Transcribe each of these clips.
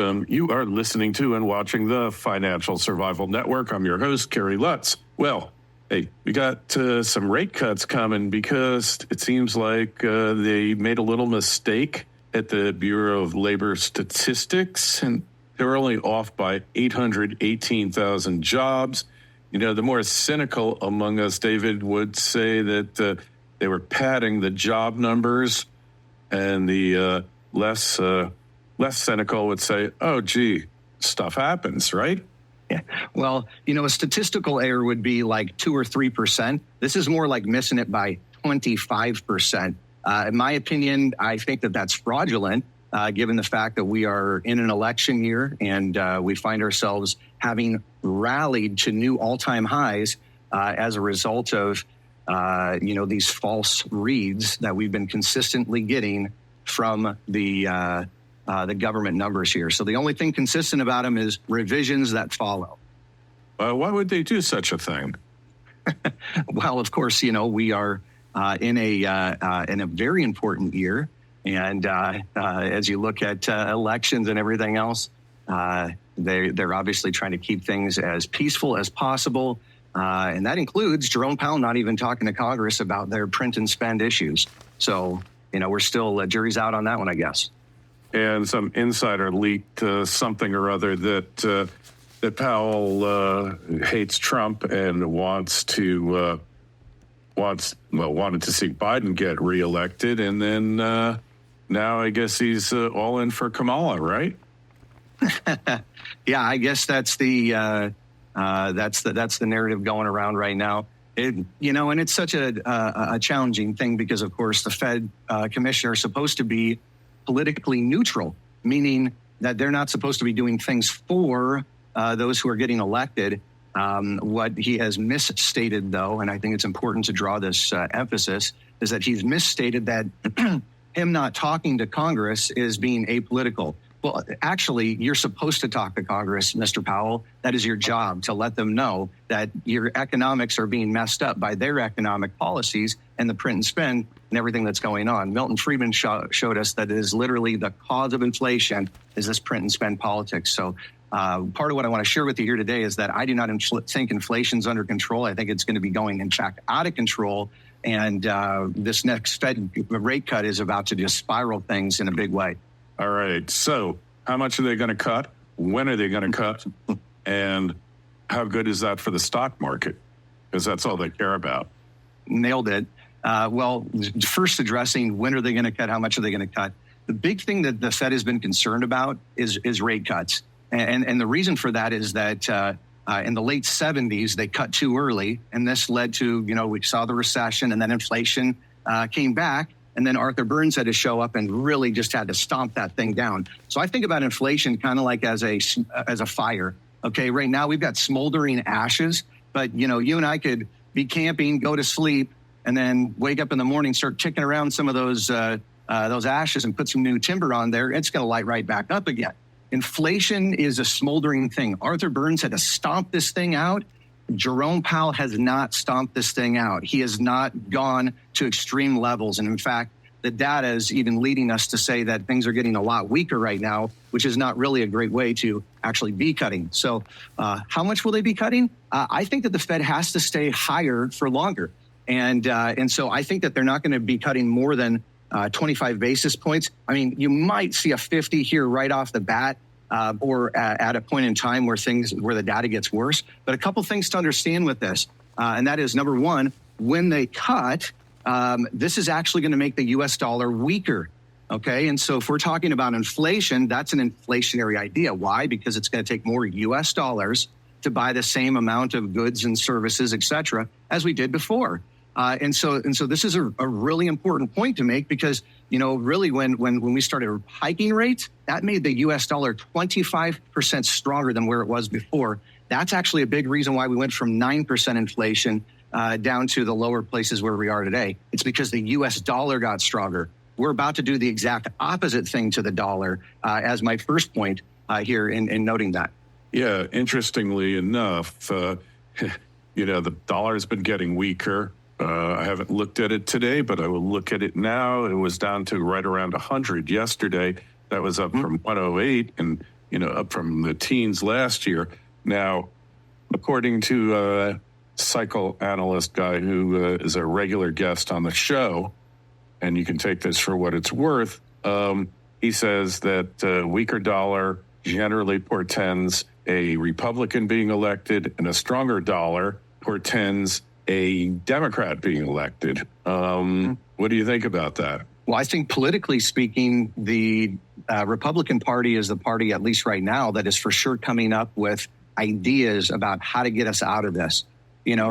You are listening to and watching the Financial Survival Network. I'm your host, Kerry Lutz. Well, hey, we got some rate cuts coming because it seems like they made a little mistake at the Bureau of Labor Statistics, and they were only off by 818,000 jobs. You know, the more cynical among us, David, would say that they were padding the job numbers, and the less cynical would say, oh, gee, stuff happens, right? Yeah. Well, you know, a statistical error would be like 2 or 3%. This is more like missing it by 25%. In my opinion, I think that that's fraudulent, given the fact that we are in an election year and we find ourselves having rallied to new all-time highs as a result of, these false reads that we've been consistently getting from the government numbers here. So the only thing consistent about them is revisions that follow. Why would they do such a thing? Well, of course, you know, we are in a very important year. And as you look at elections and everything else, they're obviously trying to keep things as peaceful as possible. And that includes Jerome Powell not even talking to Congress about their print and spend issues. So, you know, we're still jury's out on that one, I guess. And some insider leaked something or other that Powell hates Trump and wanted to see Biden get reelected, and then now I guess he's all in for Kamala, right? Yeah, I guess that's the narrative going around right now. And it's such a challenging thing because, of course, the Fed commissioner is supposed to be politically neutral, meaning that they're not supposed to be doing things for those who are getting elected. What he has misstated, though, and I think it's important to draw this emphasis, is that he's misstated that him not talking to Congress is being apolitical. Well, actually, you're supposed to talk to Congress, Mr. Powell. That is your job, to let them know that your economics are being messed up by their economic policies and the print and spend and everything that's going on. Milton Friedman showed us that it is literally the cause of inflation is this print and spend politics. So part of what I want to share with you here today is that I do not think inflation's under control. I think it's going to be going, in fact, out of control. And this next Fed rate cut is about to just spiral things in a big way. All right. So how much are they going to cut? When are they going to cut? And how good is that for the stock market? Because that's all they care about. Nailed it. Well, first addressing when are they going to cut? How much are they going to cut? The big thing that the Fed has been concerned about is rate cuts. And the reason for that is that in the late 70s, they cut too early. And this led to, we saw the recession and then inflation came back. And then Arthur Burns had to show up and really just had to stomp that thing down. So I think about inflation kind of like as a fire. Okay, right now we've got smoldering ashes, but you and I could be camping, go to sleep, and then wake up in the morning, start kicking around some of those ashes and put some new timber on there. It's going to light right back up again. Inflation is a smoldering thing. Arthur Burns had to stomp this thing out. Jerome Powell has not stomped this thing out. He has not gone to extreme levels. And in fact, the data is even leading us to say that things are getting a lot weaker right now, which is not really a great way to actually be cutting. So how much will they be cutting? I think that the Fed has to stay higher for longer. And so I think that they're not going to be cutting more than 25 basis points. I mean, you might see a 50 here right off the bat. Or at a point in time where the data gets worse. But a couple things to understand with this, and that is, number one, when they cut, this is actually going to make the U.S. dollar weaker. Okay, and so if we're talking about inflation, that's an inflationary idea. Why? Because it's going to take more U.S. dollars to buy the same amount of goods and services, et cetera, as we did before. And so this is a really important point to make because, really when we started hiking rates, that made the U.S. dollar 25% stronger than where it was before. That's actually a big reason why we went from 9% inflation down to the lower places where we are today. It's because the U.S. dollar got stronger. We're about to do the exact opposite thing to the dollar as my first point here in noting that. Yeah, interestingly enough, the dollar has been getting weaker. I haven't looked at it today, but I will look at it now. It was down to right around 100 yesterday. That was up from 108. And up from the teens last year. Now, according to a psychoanalyst guy who is a regular guest on the show, and you can take this for what it's worth, he says that a weaker dollar generally portends a Republican being elected, and a stronger dollar portends a Democrat being elected. What do you think about that? Well, I think politically speaking, the Republican Party is the party, at least right now, that is for sure coming up with ideas about how to get us out of this.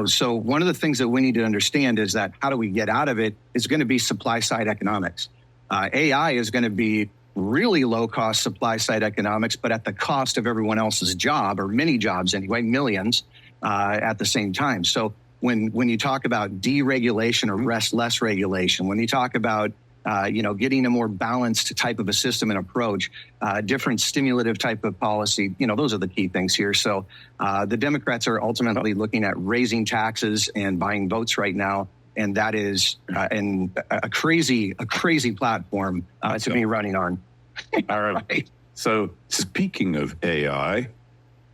So one of the things that we need to understand is that how do we get out of it is going to be supply side economics. AI is going to be really low cost supply side economics, but at the cost of everyone else's job, or many jobs anyway, millions at the same time. So when you talk about deregulation or less regulation, when you talk about getting a more balanced type of a system and approach, different stimulative type of policy, those are the key things here. So the Democrats are ultimately looking at raising taxes and buying votes right now. And that is a crazy platform to be running on. All right. So speaking of AI,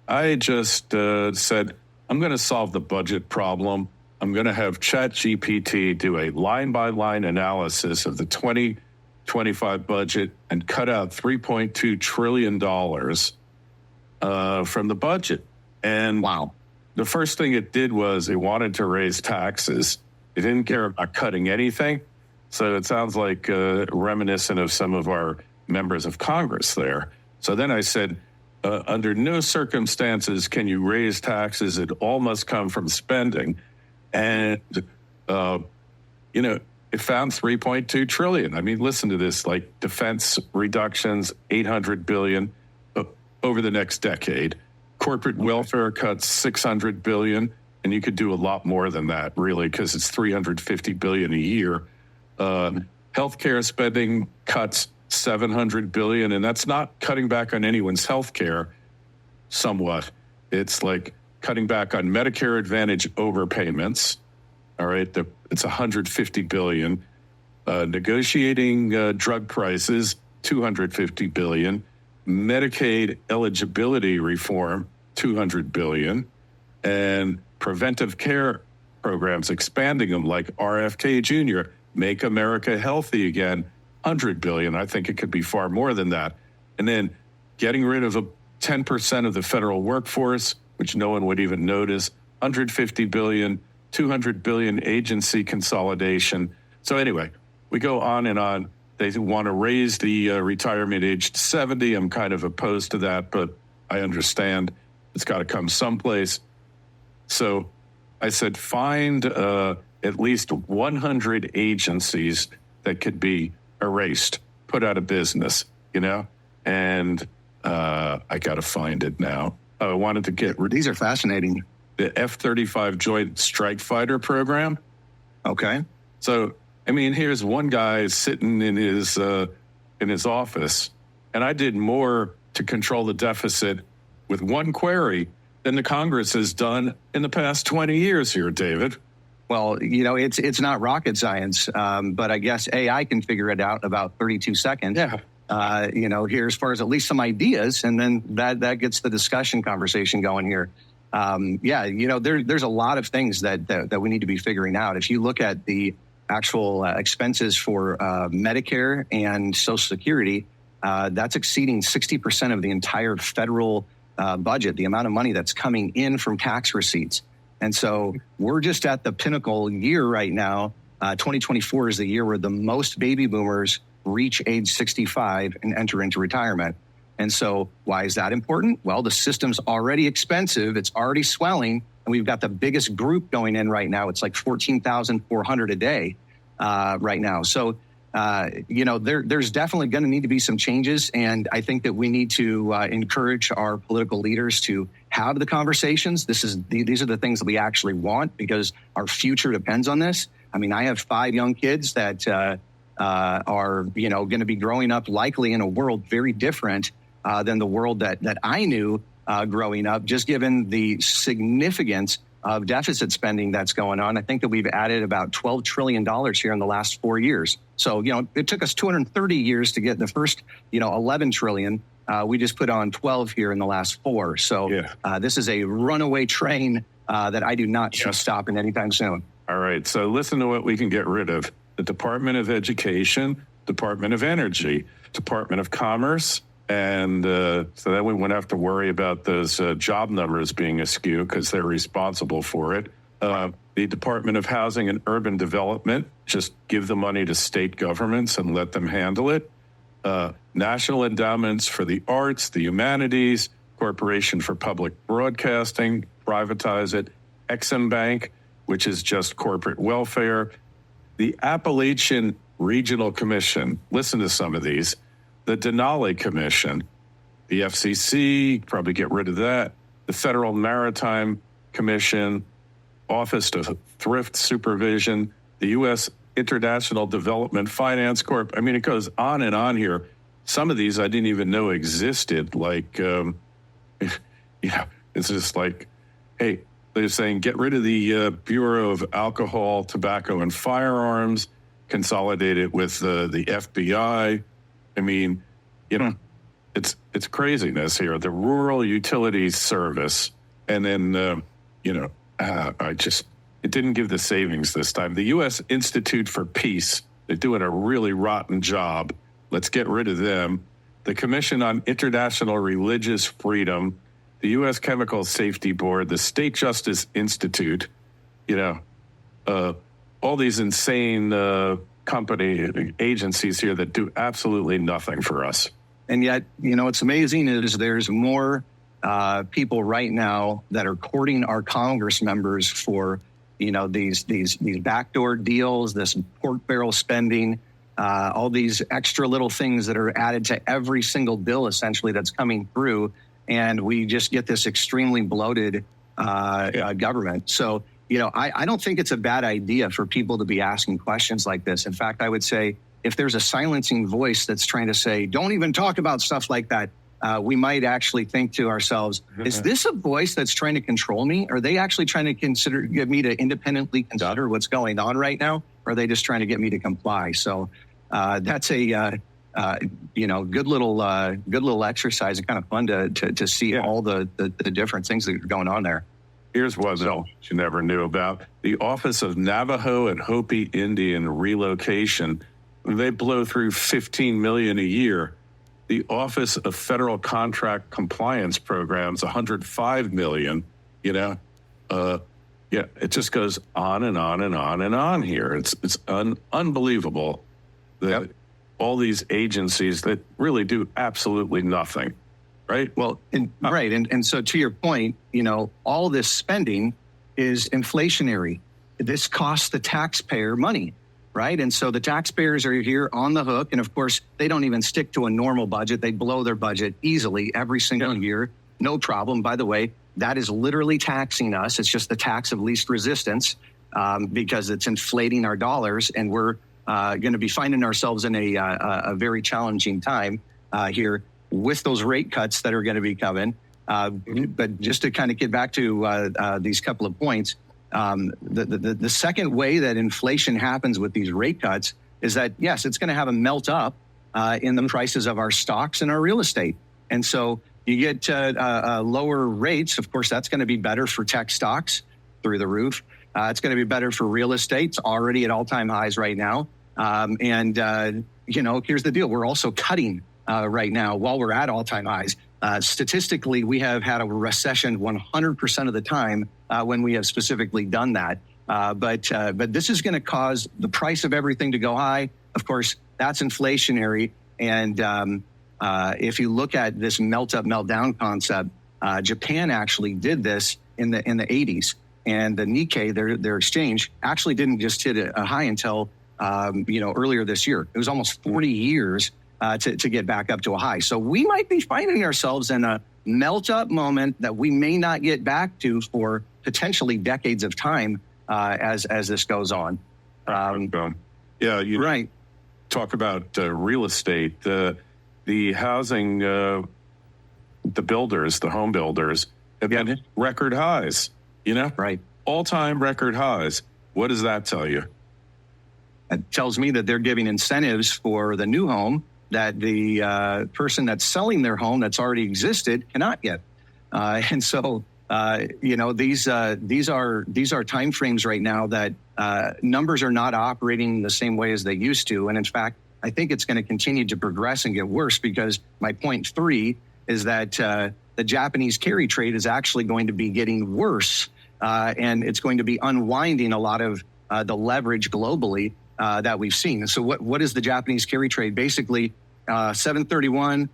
I just said, I'm going to solve the budget problem. I'm going to have ChatGPT do a line-by-line analysis of the 2025 budget and cut out $3.2 trillion from the budget. And wow, the first thing it did was it wanted to raise taxes. It didn't care about cutting anything. So it sounds like reminiscent of some of our members of Congress there. So then I said, under no circumstances can you raise taxes. It all must come from spending. And, it found $3.2 trillion. I mean, listen to this, like defense reductions, $800 billion over the next decade. Corporate welfare cuts, $600 billion. And you could do a lot more than that, really, because it's $350 billion a year. Healthcare spending cuts, $700 billion. And that's not cutting back on anyone's healthcare somewhat. It's like cutting back on Medicare Advantage overpayments. All right, it's $150 billion. Negotiating drug prices, $250 billion. Medicaid eligibility reform, $200 billion. And preventive care programs, expanding them like RFK Jr., Make America Healthy Again, $100 billion. I think it could be far more than that. And then getting rid of 10% of the federal workforce, which no one would even notice, $150 billion, $200 billion agency consolidation. So anyway, we go on and on. They want to raise the retirement age to 70. I'm kind of opposed to that, but I understand it's got to come someplace. So I said, find at least 100 agencies that could be erased, put out of business, and I got to find it now. I wanted to get these are fascinating. The F-35 Joint Strike Fighter program. Okay. So, I mean, here's one guy sitting in his office, and I did more to control the deficit with one query than the Congress has done in the past 20 years here, David. Well, it's not rocket science, but I guess AI can figure it out in about 32 seconds. Yeah. Here as far as at least some ideas, and then that gets the discussion conversation going here. There's a lot of things that we need to be figuring out. If you look at the actual expenses for Medicare and Social Security, that's exceeding 60% of the entire federal budget, the amount of money that's coming in from tax receipts. And so we're just at the pinnacle year right now. 2024 is the year where the most baby boomers reach age 65 and enter into retirement. And so why is that important? Well, the system's already expensive. It's already swelling. And we've got the biggest group going in right now. It's like 14,400 a day right now. So, there's definitely going to need to be some changes. And I think that we need to encourage our political leaders to have the conversations. These are the things that we actually want, because our future depends on this. I mean, I have 5 young kids that are, going to be growing up likely in a world very different than the world that I knew growing up, just given the significance of deficit spending that's going on. I think that we've added about $12 trillion here in the last 4 years. So, it took us 230 years to get the first, 11 trillion. We just put on 12 here in the last 4. So this is a runaway train that I do not see stopping anytime soon. All right. So listen to what we can get rid of. The Department of Education, Department of Energy, Department of Commerce. And so then we wouldn't have to worry about those job numbers being askew because they're responsible for it. The Department of Housing and Urban Development, just give the money to state governments and let them handle it. National Endowments for the Arts, the Humanities, Corporation for Public Broadcasting, privatize it. Exim Bank, which is just corporate welfare. The Appalachian Regional Commission, listen to some of these. The Denali Commission, the FCC, probably get rid of that. The Federal Maritime Commission, Office of Thrift Supervision, the U.S. International Development Finance Corp. I mean, it goes on and on here. Some of these I didn't even know existed. Like, it's just like, hey, they're saying get rid of the Bureau of Alcohol, Tobacco, and Firearms, consolidate it with the FBI. I mean, it's craziness here. The Rural Utilities Service, and then, it didn't give the savings this time. The U.S. Institute for Peace, they're doing a really rotten job. Let's get rid of them. The Commission on International Religious Freedom, the U.S. Chemical Safety Board, the State Justice Institute, all these insane company agencies here that do absolutely nothing for us. And yet, what's amazing is there's more people right now that are courting our Congress members for, these backdoor deals, this pork barrel spending, all these extra little things that are added to every single bill, essentially, that's coming through. And we just get this extremely bloated government. So, I don't think it's a bad idea for people to be asking questions like this. In fact, I would say if there's a silencing voice that's trying to say, don't even talk about stuff like that, we might actually think to ourselves, is this a voice that's trying to control me? Are they actually trying to get me to independently consider what's going on right now? Or are they just trying to get me to comply? So that's a good little exercise, and kind of fun to see all the different things that are going on there. Here's one that you never knew about. The Office of Navajo and Hopi Indian Relocation, they blow through $15 million a year. The Office of Federal Contract Compliance Programs, $105 million. It just goes on and on and on and on here. It's unbelievable that all these agencies that really do absolutely nothing. Right. Well, And so to your point, all this spending is inflationary. This costs the taxpayer money. Right. And so the taxpayers are here on the hook. And of course, they don't even stick to a normal budget. They blow their budget easily every single year. No problem. By the way, that is literally taxing us. It's just the tax of least resistance because it's inflating our dollars. And we're going to be finding ourselves in a very challenging time here with those rate cuts that are going to be coming. But just to kind of get back to these couple of points, the second way that inflation happens with these rate cuts is that, yes, it's going to have a melt up in the prices of our stocks and our real estate. And so you get lower rates. Of course, that's going to be better for tech stocks through the roof. It's going to be better for real estate. It's already at all-time highs right now. Here's the deal. We're also cutting right now while we're at all-time highs. Statistically, we have had a recession 100% of the time when we have specifically done that. But this is going to cause the price of everything to go high. Of course, that's inflationary. And if you look at this melt-up, melt-down concept, Japan actually did this in the 80s. And the Nikkei, their exchange, actually didn't just hit a high until earlier this year. It was almost 40 years to get back up to a high. So we might be finding ourselves in a melt-up moment that we may not get back to for potentially decades of time as this goes on. Right. Talk about real estate, the housing, the builders, the home builders have been record highs. Right. all-time record highs. What does that tell you? It tells me that they're giving incentives for the new home that the person that's selling their home that's already existed cannot get. And so, these are timeframes right now that numbers are not operating the same way as they used to. And in fact, I think it's going to continue to progress and get worse, because my point 3 is that the Japanese carry trade is actually going to be getting worse, and it's going to be unwinding a lot of the leverage globally that we've seen. So what is the Japanese carry trade? Basically, 731,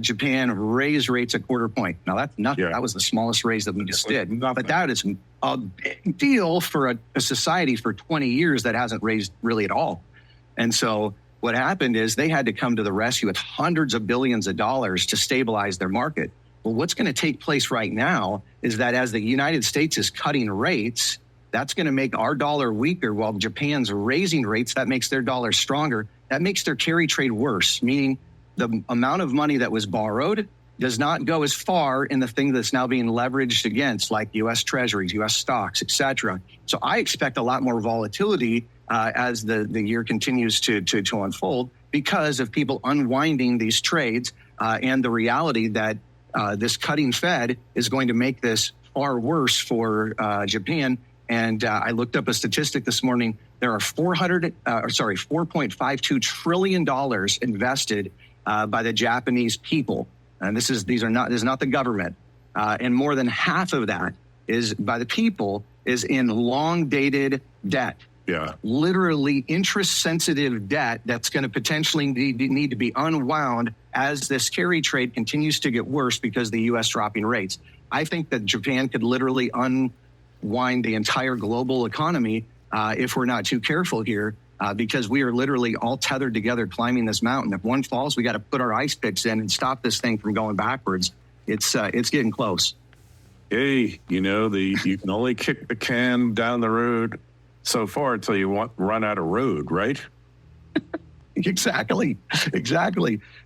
Japan raised rates a quarter point. Now, that's nothing. Yeah. That was the smallest raise that we just did. Nothing. But that is a big deal for a society for 20 years that hasn't raised really at all. And so what happened is they had to come to the rescue with hundreds of billions of dollars to stabilize their market. Well, what's going to take place right now is that as the United States is cutting rates, that's going to make our dollar weaker while Japan's raising rates. That makes their dollar stronger. That makes their carry trade worse, meaning the amount of money that was borrowed does not go as far in the thing that's now being leveraged against, like U.S. treasuries, U.S. stocks, et cetera. So I expect a lot more volatility as the year continues to unfold, because of people unwinding these trades and the reality that this cutting Fed is going to make this far worse for Japan. And I looked up a statistic this morning. There are $4.52 trillion invested by the Japanese people, and this is not the government. And more than half of that is by the people is in long dated debt. Yeah, literally interest sensitive debt that's going to potentially need to be unwound as this carry trade continues to get worse because the U.S. dropping rates. I think that Japan could literally unwind the entire global economy if we're not too careful here, because we are literally all tethered together climbing this mountain. If one falls, we got to put our ice picks in and stop this thing from going backwards. It's getting close. Hey, you can only kick the can down the road so far until you run out of road, right? Exactly.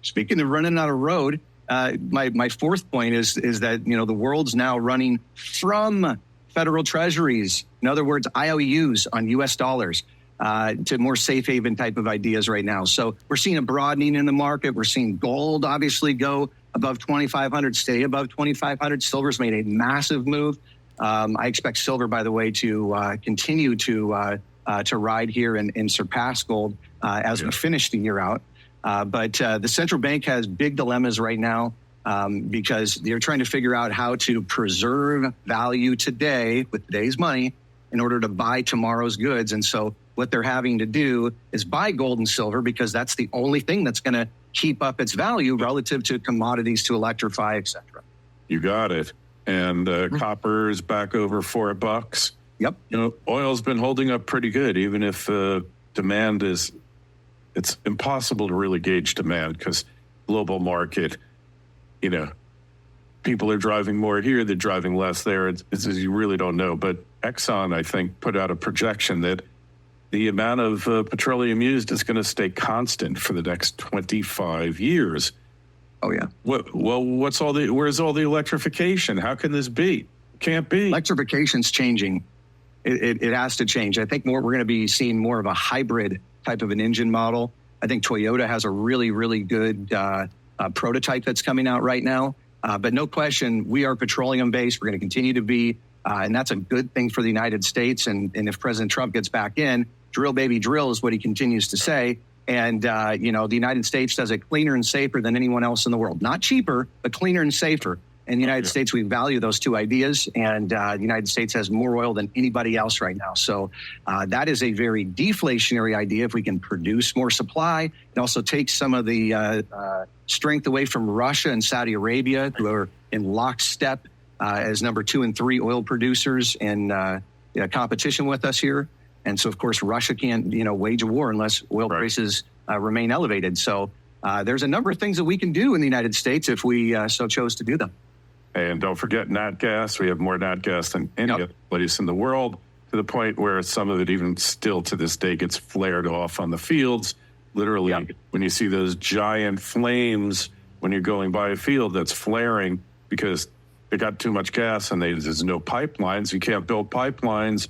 Speaking of running out of road, my fourth point is that the world's now running from federal treasuries, in other words, IOUs on U.S. dollars, to more safe haven type of ideas right now. So we're seeing a broadening in the market. We're seeing gold obviously go above 2,500, stay above 2,500. Silver's made a massive move. I expect silver, by the way, to continue to ride here and surpass gold as we finish the year out. But the central bank has big dilemmas right now because they're trying to figure out how to preserve value today with today's money in order to buy tomorrow's goods. And so what they're having to do is buy gold and silver because that's the only thing that's going to keep up its value relative to commodities to electrify, et cetera. You got it. And copper is back over $4. Yep. Oil's been holding up pretty good, even if demand is, it's impossible to really gauge demand because global market, people are driving more here, they're driving less there. It's you really don't know. But Exxon, I think, put out a projection that the amount of petroleum used is going to stay constant for the next 25 years. Oh, yeah. Where's all the electrification? How can this be? Can't be. Electrification's changing. It has to change. I think we're going to be seeing more of a hybrid type of an engine model. I think Toyota has a really, really good prototype that's coming out right now. But no question, we are petroleum based. We're going to continue to be. And that's a good thing for the United States. And if President Trump gets back in, drill, baby, drill is what he continues to say. And, the United States does it cleaner and safer than anyone else in the world. Not cheaper, but cleaner and safer. In the United States, we value those two ideas. And the United States has more oil than anybody else right now. So that is a very deflationary idea. If we can produce more supply, it also takes some of the strength away from Russia and Saudi Arabia, who are in lockstep as number 2 and 3 oil producers in competition with us here. And so, of course, Russia can't, wage a war unless oil prices remain elevated. So there's a number of things that we can do in the United States if we so chose to do them. And don't forget nat gas. We have more nat gas than any other place in the world, to the point where some of it even still to this day gets flared off on the fields. Literally, when you see those giant flames when you're going by a field that's flaring because they got too much gas and there's no pipelines. You can't build pipelines.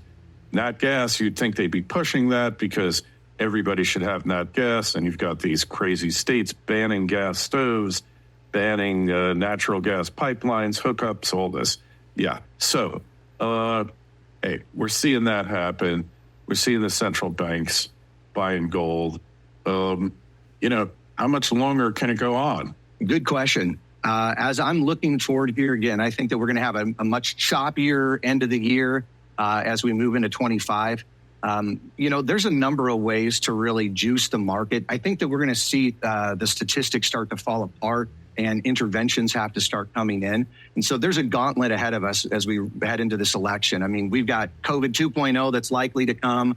Nat gas, you'd think they'd be pushing that because everybody should have nat gas. And you've got these crazy states banning gas stoves, banning natural gas pipelines, hookups, all this. Yeah. So, hey, we're seeing that happen. We're seeing the central banks buying gold. How much longer can it go on? Good question. As I'm looking forward here again, I think that we're going to have a much choppier end of the year as we move into 25. There's a number of ways to really juice the market. I think that we're going to see the statistics start to fall apart and interventions have to start coming in. And so there's a gauntlet ahead of us as we head into this election. I mean, we've got COVID 2.0 that's likely to come.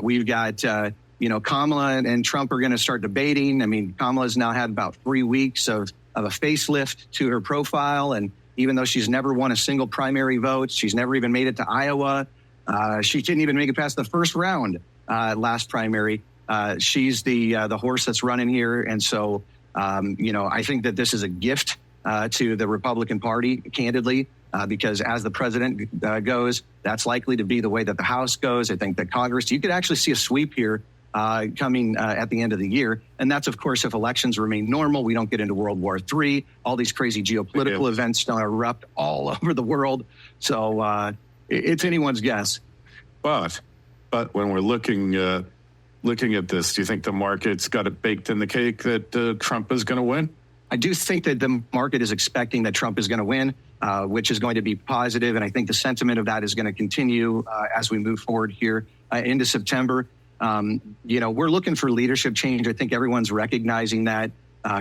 We've got, Kamala and Trump are going to start debating. I mean, Kamala's now had about 3 weeks of a facelift to her profile. And even though she's never won a single primary vote, she's never even made it to Iowa. She didn't even make it past the first round last primary. She's the horse that's running here. And so, I think that this is a gift to the Republican Party, candidly, because as the president goes, that's likely to be the way that the House goes. I think that Congress, you could actually see a sweep here coming at the end of the year. And that's, of course, if elections remain normal, we don't get into World War III, all these crazy geopolitical events don't erupt all over the world. So it's anyone's guess. But when we're looking at this, do you think the market's got it baked in the cake that Trump is going to win? I do think that the market is expecting that Trump is going to win, which is going to be positive. And I think the sentiment of that is going to continue as we move forward here into September. We're looking for leadership change. I think everyone's recognizing that.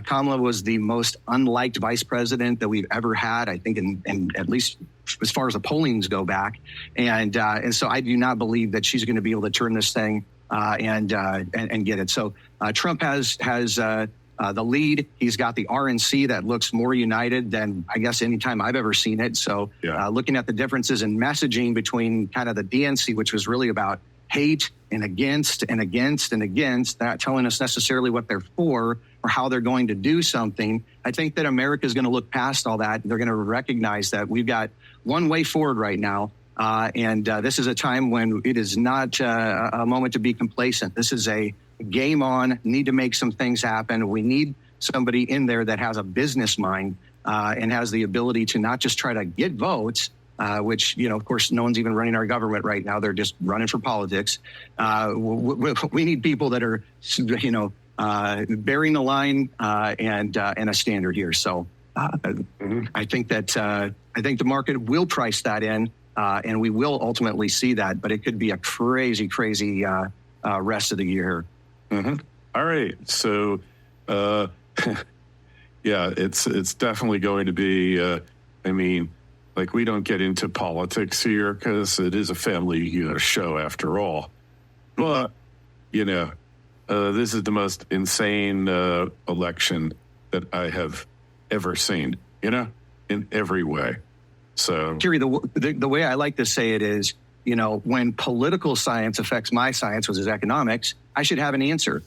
Kamala was the most unliked vice president that we've ever had, I think, in at least as far as the pollings go back. And so I do not believe that she's going to be able to turn this thing and get it. So Trump has the lead. He's got the RNC that looks more united than I guess any time I've ever seen it. So looking at the differences in messaging between kind of the DNC, which was really about hate and against and against and against, not telling us necessarily what they're for or how they're going to do something. I think that America is going to look past all that. They're going to recognize that we've got one way forward right now. And this is a time when it is not a moment to be complacent. This is a game on, need to make some things happen. We need somebody in there that has a business mind and has the ability to not just try to get votes, which, of course, no one's even running our government right now. They're just running for politics. We need people that are, bearing the line and a standard here. So I think that I think the market will price that in. And we will ultimately see that, but it could be a crazy rest of the year. Mm-hmm. All right. So, it's definitely going to be, we don't get into politics here because it is a family show after all. But, this is the most insane election that I have ever seen, in every way. So, Kerry, the way I like to say it is, when political science affects my science, which is economics, I should have an answer.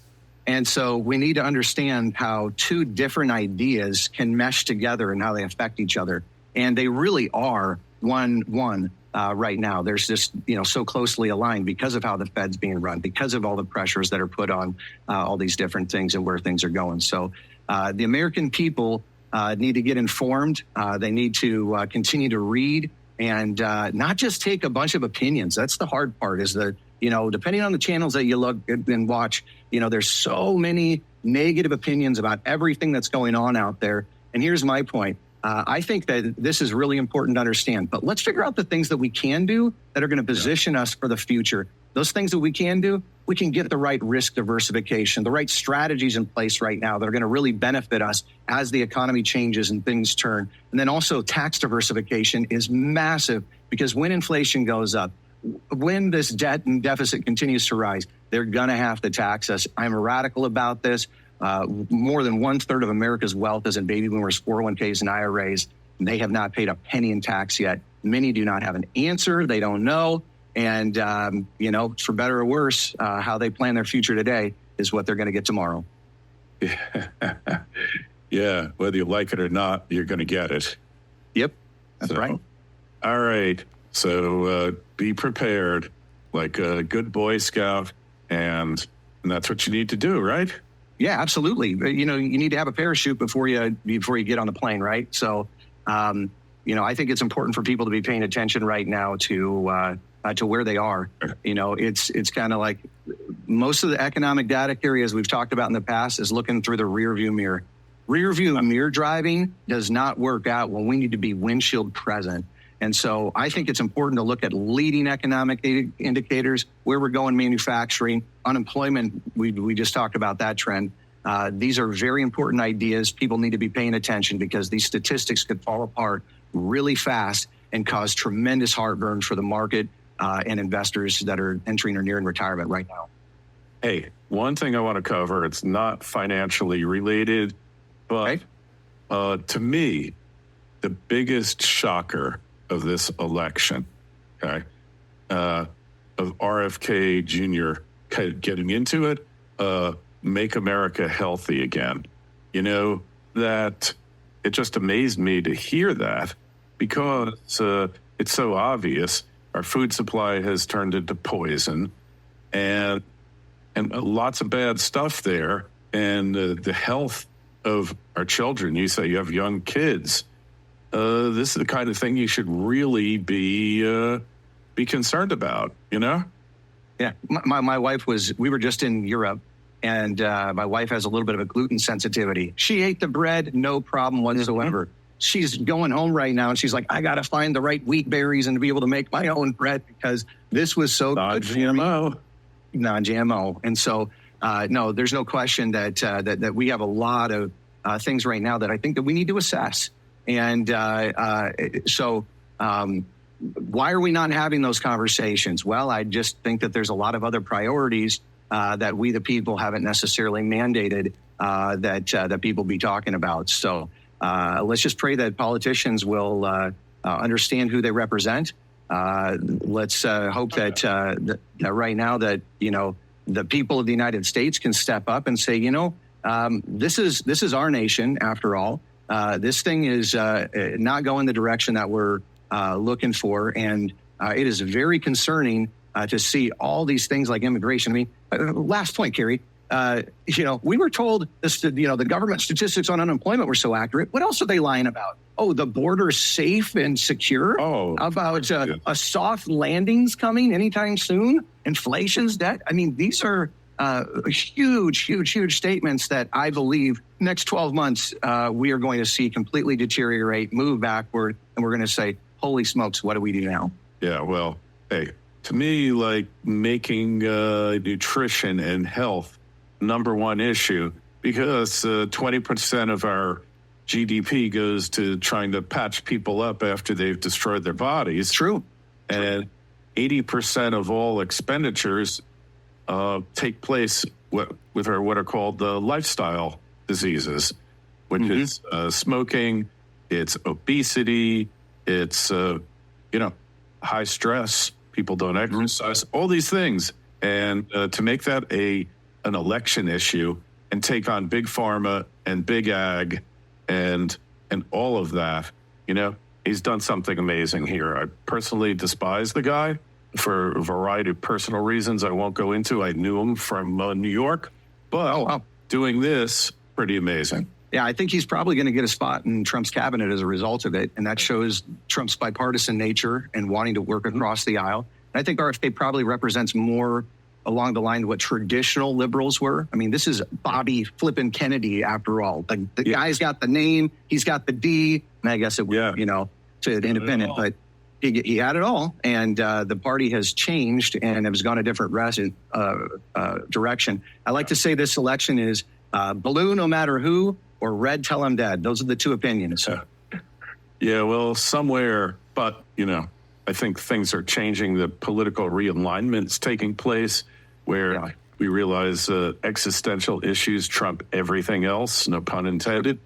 And so we need to understand how two different ideas can mesh together and how they affect each other. And they really are one right now. There's just, so closely aligned because of how the Fed's being run, because of all the pressures that are put on all these different things and where things are going. So the American people need to get informed. They need to continue to read and not just take a bunch of opinions. That's the hard part is that, depending on the channels that you look and watch, there's so many negative opinions about everything that's going on out there. And here's my point. I think that this is really important to understand, but let's figure out the things that we can do that are going to position us for the future. Those things that we can do, we can get the right risk diversification, the right strategies in place right now that are going to really benefit us as the economy changes and things turn. And then also tax diversification is massive because when inflation goes up, when this debt and deficit continues to rise, they're going to have to tax us. I'm radical about this. More than 1/3 of America's wealth is in baby boomers, 401ks, and IRAs. And they have not paid a penny in tax yet. Many do not have an answer. They don't know. And, for better or worse, how they plan their future today is what they're going to get tomorrow. Yeah, whether you like it or not, you're going to get it. Yep. That's right. All right. So be prepared like a good Boy Scout, and that's what you need to do, right? Yeah, absolutely. You know, you need to have a parachute before you get on the plane, right? So, you know, I think it's important for people to be paying attention right now to where they are. You know, it's kind of like most of the economic data, Kerry, as we've talked about in the past, is looking through the rear view mirror. Rear view mirror driving does not work out when we need to be windshield present. And so I think it's important to look at leading economic indicators, where we're going manufacturing, unemployment. We just talked about that trend. These are very important ideas. People need to be paying attention because these statistics could fall apart really fast and cause tremendous heartburn for the market and investors that are entering or nearing retirement right now. Hey, one thing I want to cover, it's not financially related, but to me, the biggest shocker of this election, okay, of RFK Jr. getting into it, make America healthy again. You know, that it just amazed me to hear that because it's so obvious. Our food supply has turned into poison and lots of bad stuff there. And the health of our children, you say you have young kids. This is the kind of thing you should really be concerned about, you know? Yeah. My wife we were just in Europe, and my wife has a little bit of a gluten sensitivity. She ate the bread, no problem whatsoever. Mm-hmm. She's going home right now, and she's like, I got to find the right wheat berries and to be able to make my own bread because this was so good for me. Non-GMO. And so, no, there's no question that we have a lot of things right now that I think that we need to assess. And so why are we not having those conversations? Well, I just think that there's a lot of other priorities that we, the people, haven't necessarily mandated that people be talking about. So let's just pray that politicians will understand who they represent. Let's hope that right now that, you know, the people of the United States can step up and say, you know, this is our nation after all. This thing is not going the direction that we're looking for. And it is very concerning to see all these things like immigration. I mean, last point, Kerry, you know, we were told this, you know, the government statistics on unemployment were so accurate. What else are they lying about? Oh, the border's safe and secure? Oh, about a soft landing's coming anytime soon? Inflation's debt? I mean, these are huge statements that I believe next 12 months we are going to see completely deteriorate, move backward, and we're going to say, holy smokes, what do we do now? Yeah, well, hey, to me, like making nutrition and health number one issue because 20% of our GDP goes to trying to patch people up after they've destroyed their bodies. True. And 80% of all expenditures take place with what are called the lifestyle diseases, which is smoking, it's obesity, it's you know, high stress. People don't exercise, all these things, and to make that an election issue and take on big pharma and big ag and all of that, you know, he's done something amazing here. I personally despise the guy for a variety of personal reasons I won't go into. I knew him from New York, but doing this, pretty amazing. Yeah, I think he's probably going to get a spot in Trump's cabinet as a result of it. And that shows Trump's bipartisan nature and wanting to work across the aisle. And I think RFK probably represents more along the line of what traditional liberals were. I mean, this is Bobby flippin' Kennedy after all. The guy's got the name, he's got the D, and I guess it was, you know, to the independent, but he had it all. And the party has changed and has gone a different direction. I like to say this election is blue no matter who, or red till I'm dead. Those are the two opinions. Yeah, well, somewhere, but, you know, I think things are changing. The political realignment's taking place where we realize existential issues trump everything else, no pun intended.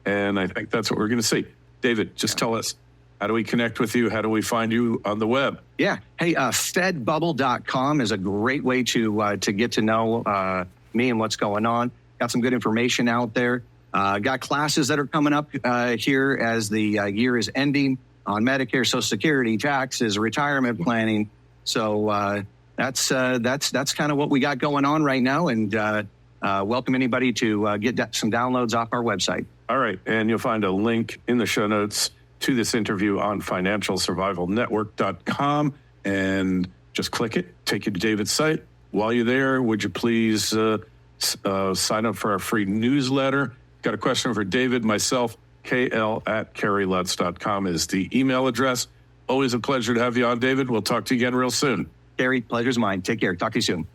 And I think that's what we're going to see. David, just tell us, how do we connect with you? How do we find you on the web? Yeah. Hey, fedbubble.com is a great way to get to know me and what's going on. Got some good information out there. Got classes that are coming up here as the year is ending. on Medicare, Social Security, taxes, retirement planning. So that's kind of what we got going on right now. And welcome anybody to get some downloads off our website. All right. And you'll find a link in the show notes to this interview on financialsurvivalnetwork.com. And just click it, take you to David's site. While you're there, would you please sign up for our free newsletter? Got a question for David, myself, kl@kerrylutz.com is the email address. Always a pleasure to have you on, David. We'll talk to you again real soon. Kerry, pleasure's mine. Take care. Talk to you soon.